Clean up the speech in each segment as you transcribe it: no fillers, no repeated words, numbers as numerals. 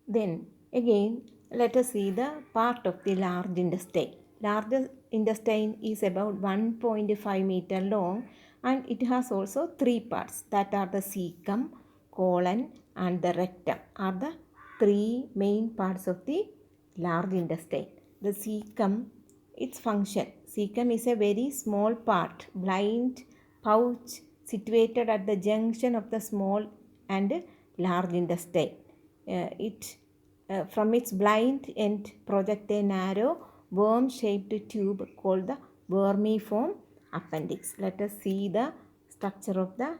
Then again, let us see the part of the large intestine. Large intestine is about 1.5 meter long, and it has also three parts, that are the cecum, colon and the rectum are the three main parts of the large intestine. The cecum, its function. Cecum is a very small part, blind pouch situated at the junction of the small and large intestine. It from its blind end project a narrow worm-shaped tube called the vermiform appendix. Let us see the structure of the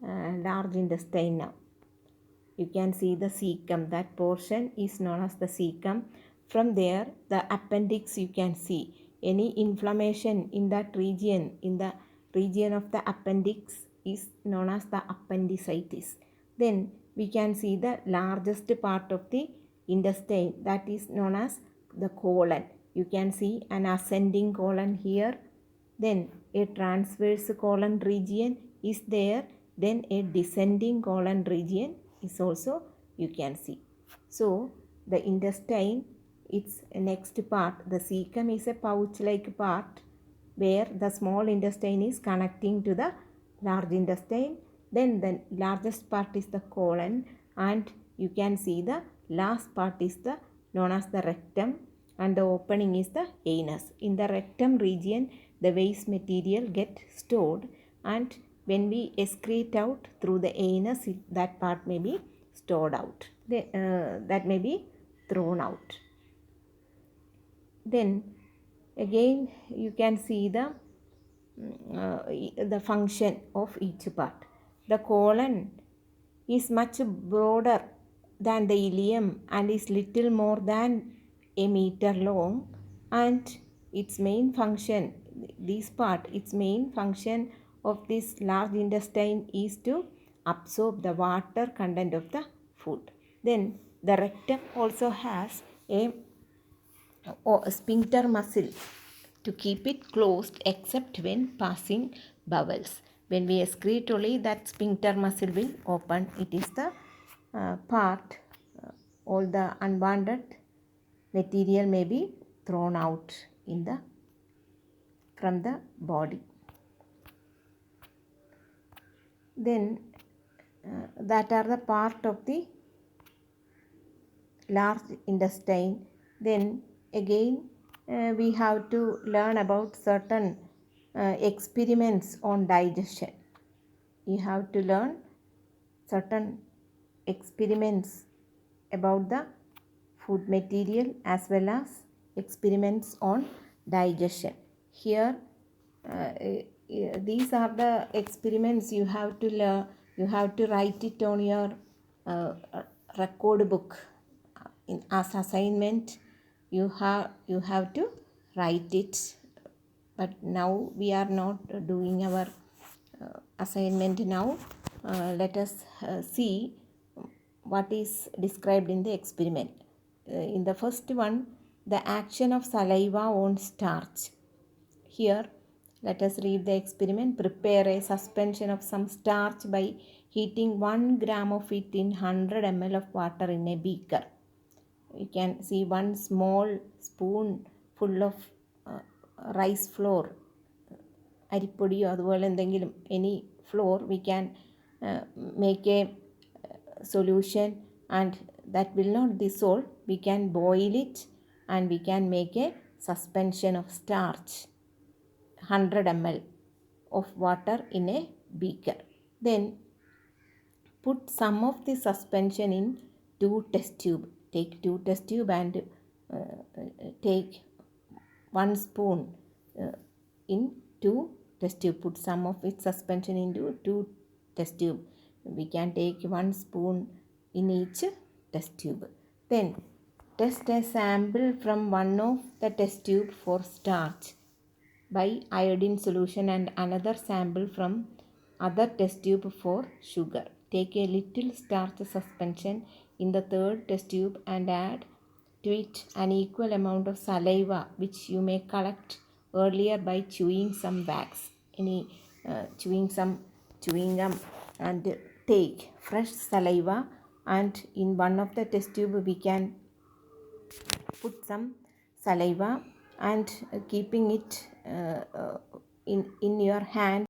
large intestine now. You can see the cecum. That portion is known as the cecum. From there, the appendix you can see. Any inflammation in that region, in the region of the appendix, is known as the appendicitis. Then we can see the largest part of the intestine, that is known as the colon. You can see an ascending colon here. Then a transverse colon region is there. Then a descending colon region is also you can see. So the intestine, its next part, the cecum is a pouch-like part where the small intestine is connecting to the large intestine. Then the largest part is the colon, and you can see the last part is the known as the rectum, and the opening is the anus. In the rectum region, the waste material get stored, and when we excrete out through the anus, that part may be stored out. That may be thrown out. Then again you can see the function of each part. The colon is much broader than the ileum and is little more than a meter long, and its main function, its main function of this large intestine is to absorb the water content of the food. Then the rectum also has a sphincter muscle to keep it closed except when passing bowels. When we excrete only, that sphincter muscle will open. It is the part all the unwanted material may be thrown out from the body. Then that are the part of the large intestine. Then again we have to learn about certain experiments on digestion. You have to learn certain experiments about the food material as well as experiments on digestion. Here these are the experiments you have to learn. You have to write it on your record book. As assignment you have to write it, but now we are not doing our assignment now. Let us see what is described in the experiment. In the first one, the action of saliva on starch. Here let us read the experiment. Prepare a suspension of some starch by heating 1 gram of it in 100 ml of water in a beaker. You can see one small spoon full of rice flour, അരിപ്പൊടിയോ അതുപോലെ എന്തെങ്കിലും any flour, we can make a solution, and that will not dissolve. We can boil it and we can make a suspension of starch 100 ml of water in a beaker. Then put some of the suspension in 2 test tube. Take 2 test tube and take 1 spoon in 2 test tube. Put some of its suspension into 2 test tube. We can take 1 spoon in each test tube. Then test a sample from one of the test tube for starch by iodine solution and another sample from other test tube for sugar. Take a little starch suspension in the third test tube and add to it an equal amount of saliva which you may collect earlier by chewing some wax. Chewing some chewing gum, and take fresh saliva and in one of the test tube we can put some saliva and keeping it in your hand